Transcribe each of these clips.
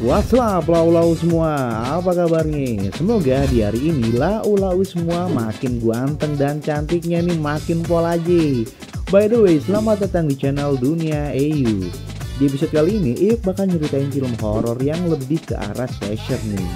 What's up lau-lau semua, apa kabarnya? Semoga di hari ini lau-lau semua makin ganteng dan cantiknya nih makin pol aja. By the way, selamat datang di channel Dunia EU. Di episode kali ini Iuk bakal nyeritain film horor yang lebih ke arah slasher nih.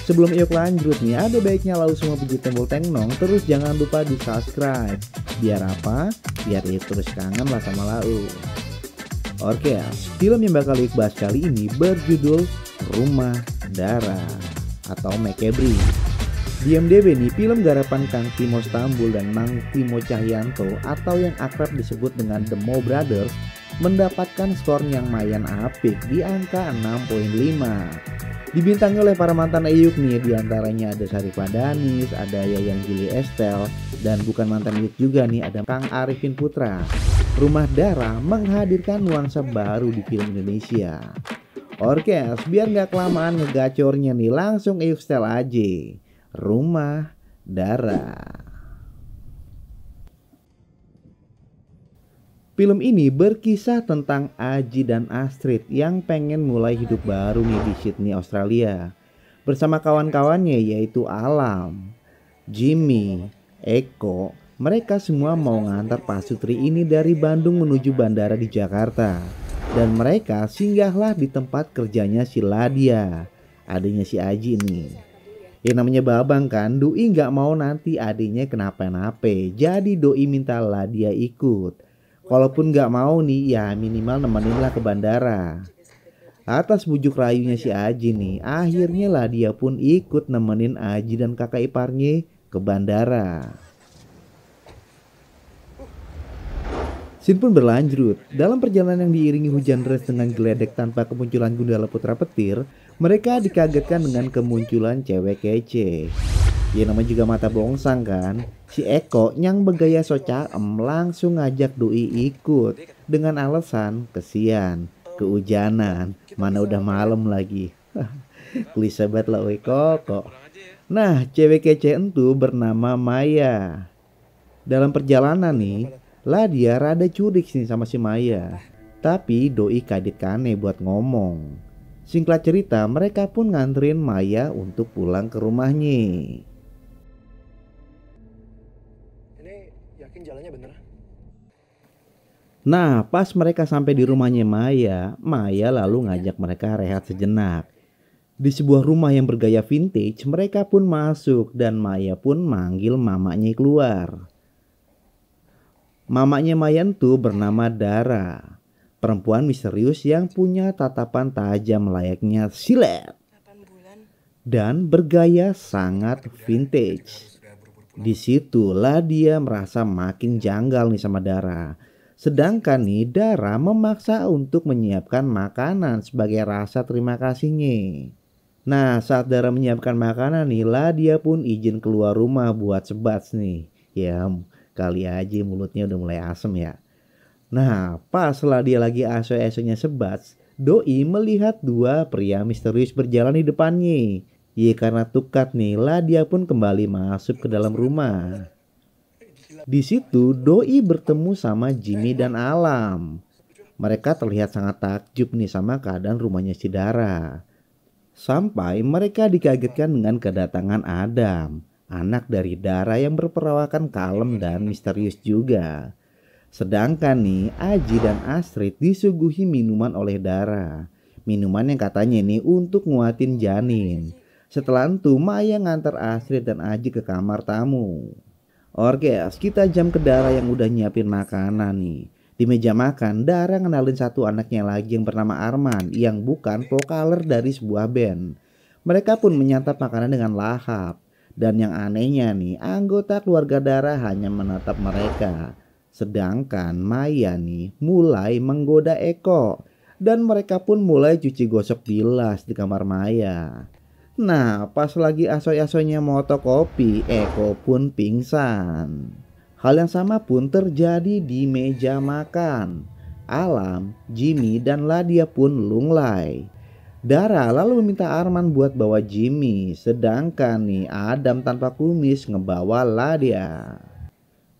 Sebelum Iuk lanjut nih, ada baiknya lau semua pencit tombol tengnong, terus jangan lupa di subscribe. Biar apa? Biar Iuk terus kangen lah sama lau. Oke, film yang bakal Iuk bahas kali ini berjudul Rumah Darah atau Makabri. Di IMDb nih, film garapan Kang Timo Stambul dan Mang Timo Cahyanto atau yang akrab disebut dengan The Mo Brothers mendapatkan skor yang mayan apik di angka 6.5. Dibintangi oleh para mantan Iuk nih, diantaranya ada Sharifah Danis, ada Yayan Gili Estel, dan bukan mantan Iuk juga nih, ada Kang Arifin Putra. Rumah Darah menghadirkan nuansa baru di film Indonesia. Oke, biar nggak kelamaan ngegacornya nih, langsung Iuk setel aja. Rumah Darah. Film ini berkisah tentang Aji dan Astrid yang pengen mulai hidup baru nih di Sydney, Australia. Bersama kawan-kawannya yaitu Alam, Jimmy, Eko. Mereka semua mau ngantar Pak Sutri ini dari Bandung menuju bandara di Jakarta. Dan mereka singgahlah di tempat kerjanya si Ladia, adiknya si Aji nih. Yang namanya Babang kan, Doi nggak mau nanti adiknya kenapa-napa. Jadi Doi minta Ladia ikut. Kalaupun nggak mau nih, ya minimal nemeninlah ke bandara. Atas bujuk rayunya si Aji nih, akhirnya Ladia pun ikut nemenin Aji dan kakak iparnya ke bandara. Scene pun berlanjut. Dalam perjalanan yang diiringi hujan deras dengan geledek tanpa kemunculan Gundala Putra Petir, mereka dikagetkan dengan kemunculan cewek kece. Ya namanya juga mata bongsang kan. Si Eko yang bergaya so caem langsung ngajak Doi ikut dengan alasan kesian, kehujanan, mana udah malam lagi. Klise banget lah Eko kok. Nah, cewek kece itu bernama Maya. Dalam perjalanan nih, Ladia rada curiga nih sama si Maya. Tapi Doi kadit kane buat ngomong. Singkat cerita, mereka pun nganterin Maya untuk pulang ke rumahnya. Ini yakin jalannya bener? Nah, pas mereka sampai di rumahnya Maya, Maya lalu ngajak mereka rehat sejenak. Di sebuah rumah yang bergaya vintage, mereka pun masuk dan Maya pun manggil mamanya keluar. Mamanya Maya tuh bernama Dara, perempuan misterius yang punya tatapan tajam layaknya silet dan bergaya sangat vintage. Disitulah dia merasa makin janggal nih sama Dara. Sedangkan nih Dara memaksa untuk menyiapkan makanan sebagai rasa terima kasihnya. Nah, saat Dara menyiapkan makanan nih, dia pun izin keluar rumah buat sebats nih. Ya, kali aja mulutnya udah mulai asem ya. Nah, pas dia lagi aso-asonya sebats, Doi melihat dua pria misterius berjalan di depannya. Ya karena tukat nih, dia pun kembali masuk ke dalam rumah. Di situ Doi bertemu sama Jimmy dan Alam. Mereka terlihat sangat takjub nih sama keadaan rumahnya si Dara. Sampai mereka dikagetkan dengan kedatangan Adam, anak dari Dara yang berperawakan kalem dan misterius juga. Sedangkan nih Aji dan Astrid disuguhi minuman oleh Dara. Minuman yang katanya nih untuk nguatin janin. Setelah itu Maya ngantar Astrid dan Aji ke kamar tamu. Oke, kita jam ke Dara yang udah nyiapin makanan nih. Di meja makan, Dara ngenalin satu anaknya lagi yang bernama Arman yang bukan vokaler dari sebuah band. Mereka pun menyantap makanan dengan lahap. Dan yang anehnya nih, anggota keluarga Dara hanya menatap mereka. Sedangkan Maya nih mulai menggoda Eko. Dan mereka pun mulai cuci gosok bilas di kamar Maya. Nah, pas lagi asoy-asoynya moto kopi, Eko pun pingsan. Hal yang sama pun terjadi di meja makan. Alam, Jimmy, dan Ladia pun lunglai. Dara lalu meminta Arman buat bawa Jimmy, sedangkan nih Adam tanpa kumis ngebawa Ladia.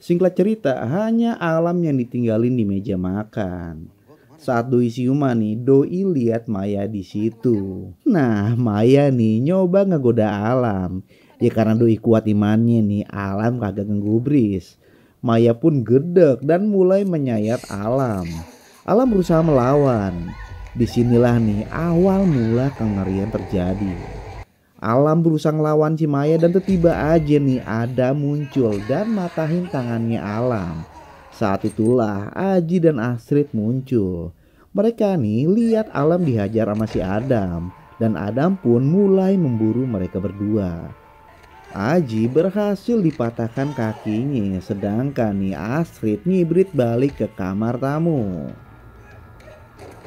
Singkat cerita, hanya Alam yang ditinggalin di meja makan. Saat Doi siuman nih, Doi lihat Maya di situ. Nah, Maya nih nyoba ngegoda Alam. Ya karena Doi kuat imannya nih, Alam kagak ngegubris. Maya pun gedek dan mulai menyayat Alam. Alam berusaha melawan. Disinilah nih awal mula kengerian terjadi. Alam berusaha ngelawan si Maya dan tiba aja nih Adam muncul dan matahin tangannya Alam. Saat itulah Aji dan Astrid muncul. Mereka nih lihat Alam dihajar sama si Adam dan Adam pun mulai memburu mereka berdua. Aji berhasil dipatahkan kakinya sedangkan nih Astrid ngibrit balik ke kamar tamu.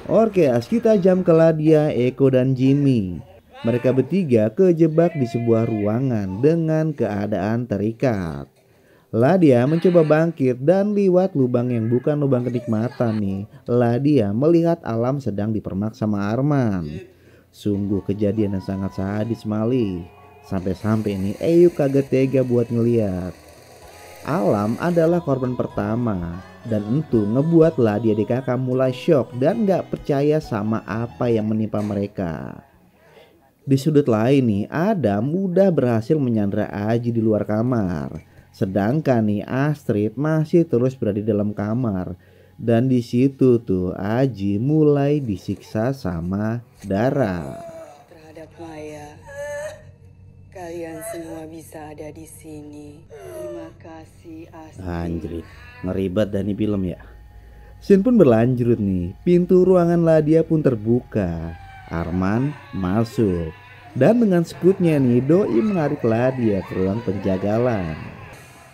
Oke, kita jam ke Ladia, Eko dan Jimmy. Mereka bertiga kejebak di sebuah ruangan dengan keadaan terikat. Ladia mencoba bangkit dan lewat lubang yang bukan lubang kenikmatan nih. Ladia melihat Alam sedang dipermak sama Arman. Sungguh kejadian yang sangat sadis Mali. Sampai-sampai nih Eyuk kagak tega buat ngeliat. Alam adalah korban pertama dan itu ngebuat Ladia di kakak mulai shock dan gak percaya sama apa yang menimpa mereka. Di sudut lain nih Adam udah berhasil menyandra Aji di luar kamar. Sedangkan nih Astrid masih terus berada di dalam kamar. Dan di situ tuh Aji mulai disiksa sama Dara. Terhadap Maya. Kalian semua bisa ada di sini. Terima kasih Astrid. Anjir, ngeribet dan nih film ya. Scene pun berlanjut nih. Pintu ruangan Ladia pun terbuka. Arman masuk. Dan dengan sekutnya nih Doi menarik Ladia ke ruang penjagalan.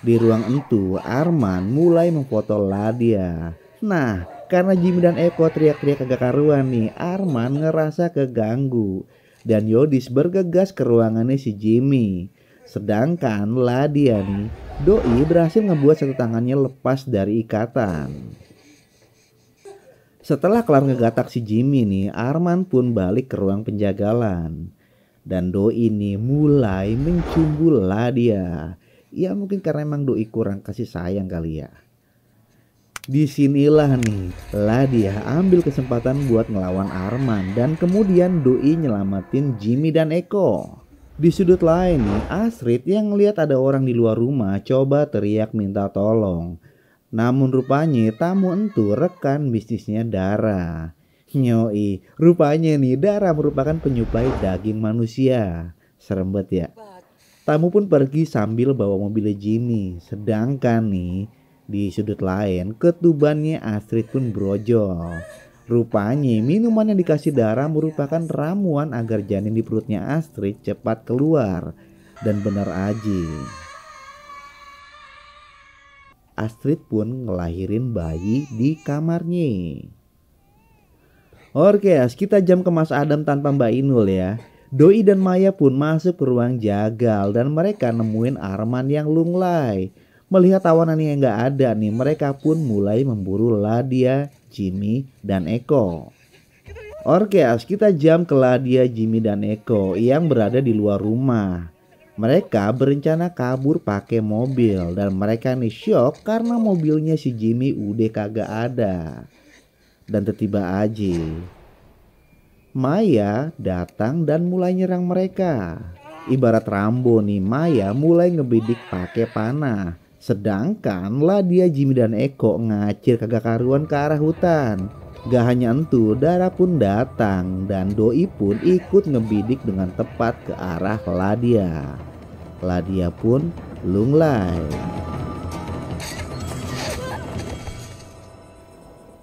Di ruang itu Arman mulai memfoto Ladia. Nah, karena Jimmy dan Eko teriak-teriak kagak karuan nih, Arman ngerasa keganggu. Dan Yodis bergegas ke ruangannya si Jimmy. Sedangkan Ladia nih, Doi berhasil ngebuat satu tangannya lepas dari ikatan. Setelah kelar ngegatak si Jimmy nih, Arman pun balik ke ruang penjagalan. Dan Doi ini mulai mencumbul Ladia. Ya mungkin karena emang Doi kurang kasih sayang kali ya. Disinilah nih Ladia ambil kesempatan buat ngelawan Arman dan kemudian Doi nyelamatin Jimmy dan Eko. Di sudut lain nih Astrid yang ngeliat ada orang di luar rumah coba teriak minta tolong. Namun rupanya tamu itu rekan bisnisnya Dara. Nyoi, rupanya nih Dara merupakan penyuplai daging manusia. Serem banget ya. Tamu pun pergi sambil bawa mobilnya Jimmy. Sedangkan nih di sudut lain ketubannya Astrid pun brojol. Rupanya minuman yang dikasih Dara merupakan ramuan agar janin di perutnya Astrid cepat keluar. Dan benar aja, Astrid pun ngelahirin bayi di kamarnya. Oke, kita jam ke Mas Adam tanpa Mbak Inul ya. Doi dan Maya pun masuk ke ruang jagal dan mereka nemuin Arman yang lunglai. Melihat tawanan yang gak ada nih, mereka pun mulai memburu Ladia, Jimmy, dan Eko. Oke, kita jam ke Ladia, Jimmy, dan Eko yang berada di luar rumah. Mereka berencana kabur pakai mobil dan mereka nih shock karena mobilnya si Jimmy udah kagak ada. Dan tiba aja Maya datang dan mulai nyerang mereka. Ibarat Rambo nih, Maya mulai ngebidik pakai panah. Sedangkan Ladia, Jimmy, dan Eko ngacir kagak karuan ke arah hutan. Gak hanya itu, Dara pun datang dan Doi pun ikut ngebidik dengan tepat ke arah Ladia. Ladia pun lunglai.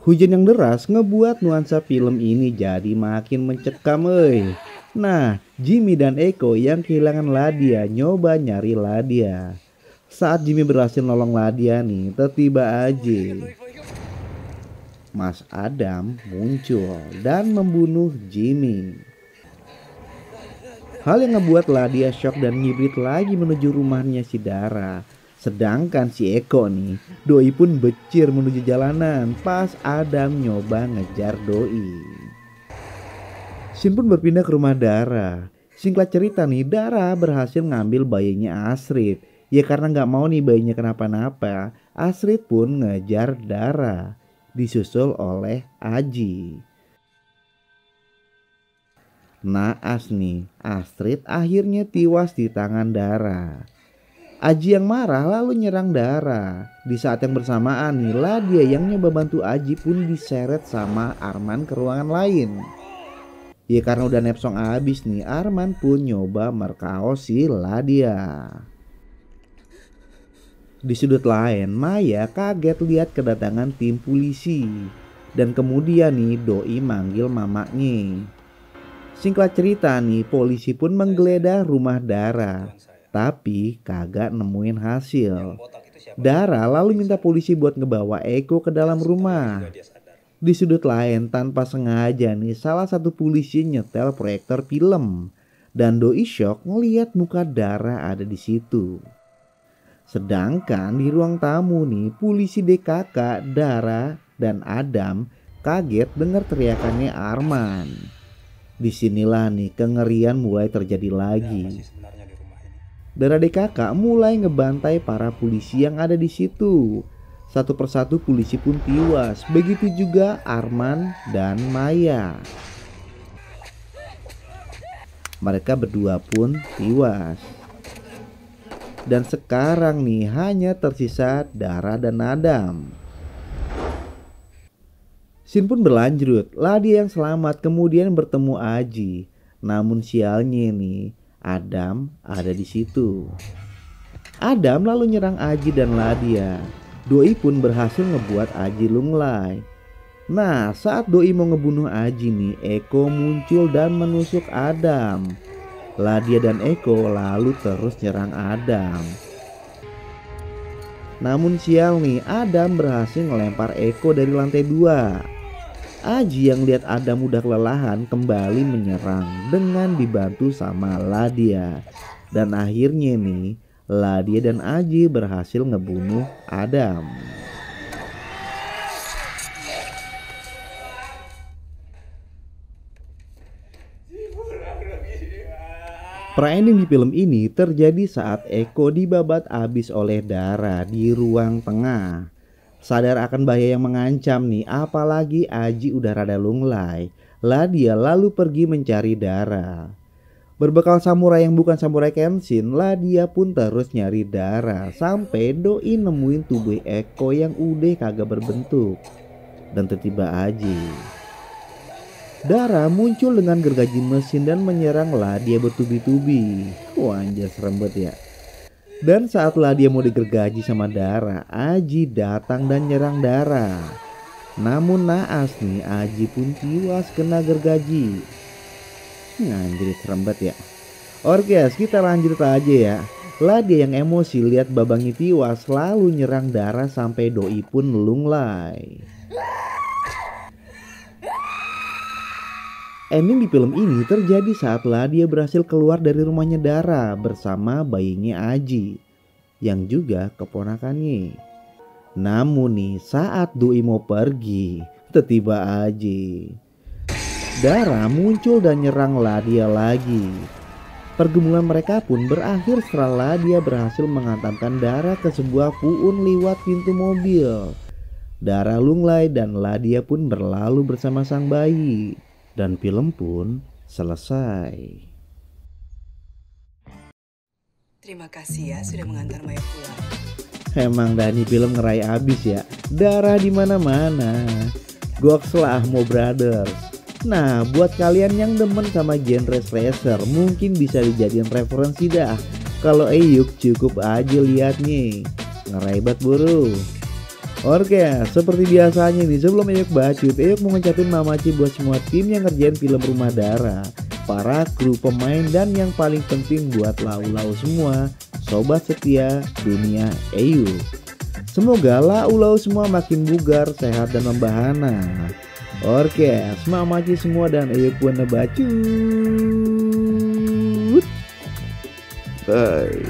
Hujan yang deras ngebuat nuansa film ini jadi makin mencekam euy. Nah, Jimmy dan Eko yang kehilangan Ladia nyoba nyari Ladia. Saat Jimmy berhasil nolong Ladia nih, tiba aja Mas Adam muncul dan membunuh Jimmy. Hal yang ngebuat Ladia shock dan ngibrit lagi menuju rumahnya si Dara. Sedangkan si Eko nih, Doi pun becir menuju jalanan pas Adam nyoba ngejar Doi. Scene pun berpindah ke rumah Dara. Singkat cerita nih, Dara berhasil ngambil bayinya Astrid. Ya karena gak mau nih bayinya kenapa-napa, Astrid pun ngejar Dara. disusul oleh Aji. Naas nih, Astrid akhirnya tewas di tangan Dara. Aji yang marah lalu nyerang Dara. Di saat yang bersamaan nih, Ladia yang nyoba bantu Aji pun diseret sama Arman ke ruangan lain. Ya karena udah nepsong abis nih, Arman pun nyoba merkaos si Ladia. Di sudut lain, Maya kaget lihat kedatangan tim polisi. Dan kemudian nih Doi manggil mamanya. Singkat cerita nih, polisi pun menggeledah rumah Dara, tapi kagak nemuin hasil. Dara lalu minta polisi buat ngebawa Eko ke dalam rumah. Di sudut lain, tanpa sengaja nih, salah satu polisi nyetel proyektor film. Dan Doi shock ngeliat muka Dara ada di situ. Sedangkan di ruang tamu nih, polisi DKK, Dara, dan Adam kaget dengar teriakannya Arman. Disinilah nih kengerian mulai terjadi lagi. Dara DKK mulai ngebantai para polisi yang ada di situ. Satu persatu polisi pun tewas. Begitu juga Arman dan Maya. Mereka berdua pun tewas. Dan sekarang nih hanya tersisa Dara dan Adam. Scene pun berlanjut. Ladia yang selamat kemudian bertemu Aji. Namun sialnya nih, Adam ada di situ. Adam lalu nyerang Aji dan Ladia. Doi pun berhasil ngebuat Aji lunglai. Nah, saat Doi mau ngebunuh Aji nih, Eko muncul dan menusuk Adam. Ladia dan Eko lalu terus nyerang Adam. Namun sial nih, Adam berhasil ngelempar Eko dari lantai 2. Aji yang lihat Adam udah kelelahan kembali menyerang dengan dibantu sama Ladia. Dan akhirnya nih, Ladia dan Aji berhasil ngebunuh Adam. Pra-ending di film ini terjadi saat Eko dibabat abis oleh Dara di ruang tengah. Sadar akan bahaya yang mengancam nih, apalagi Aji udah rada lunglai, Ladia lalu pergi mencari Dara. Berbekal samurai yang bukan samurai Kenshin, Ladia pun terus nyari Dara sampai Doi nemuin tubuh Eko yang udah kagak berbentuk. Dan tiba-tiba Aji. Dara muncul dengan gergaji mesin dan menyerang Ladia bertubi-tubi. Wah anjir serem banget ya. Dan saat Ladia mau digergaji sama Dara, Aji datang dan nyerang Dara. Namun naas nih, Aji pun tewas kena gergaji. Anjir serem banget ya. Oke guys, kita lanjut aja ya. Ladia yang emosi lihat babangnya tewas lalu nyerang Dara sampai Doi pun lunglai. Ending di film ini terjadi saat Ladia berhasil keluar dari rumahnya Dara bersama bayinya Aji yang juga keponakannya. Namun nih saat Doi mau pergi, tiba-tiba Aji. Dara muncul dan nyerang Ladia lagi. Pergumulan mereka pun berakhir setelah Ladia berhasil menghantamkan Dara ke sebuah puun lewat pintu mobil. Dara lunglai dan Ladia pun berlalu bersama sang bayi. Dan film pun selesai. Terima kasih ya sudah mengantar Maya pulang. Emang Dani film ngerai abis ya. Darah di mana-mana. Goks lah Mo Brothers. Nah, buat kalian yang demen sama genre slasher, mungkin bisa dijadiin referensi dah. Kalau Eyuk cukup aja lihat nih. Ngerai banget buru. Oke, seperti biasanya nih sebelum Eyuk bacot, Eyuk mau ngucapin mamaci buat semua tim yang ngerjain film Rumah Dara, para kru pemain, dan yang paling penting buat lau-lau semua, sobat setia dunia Eyuk. Semoga lau-lau semua makin bugar, sehat, dan membahana. Oke, mamaci semua dan Eyuk pun ngebacut. Bye.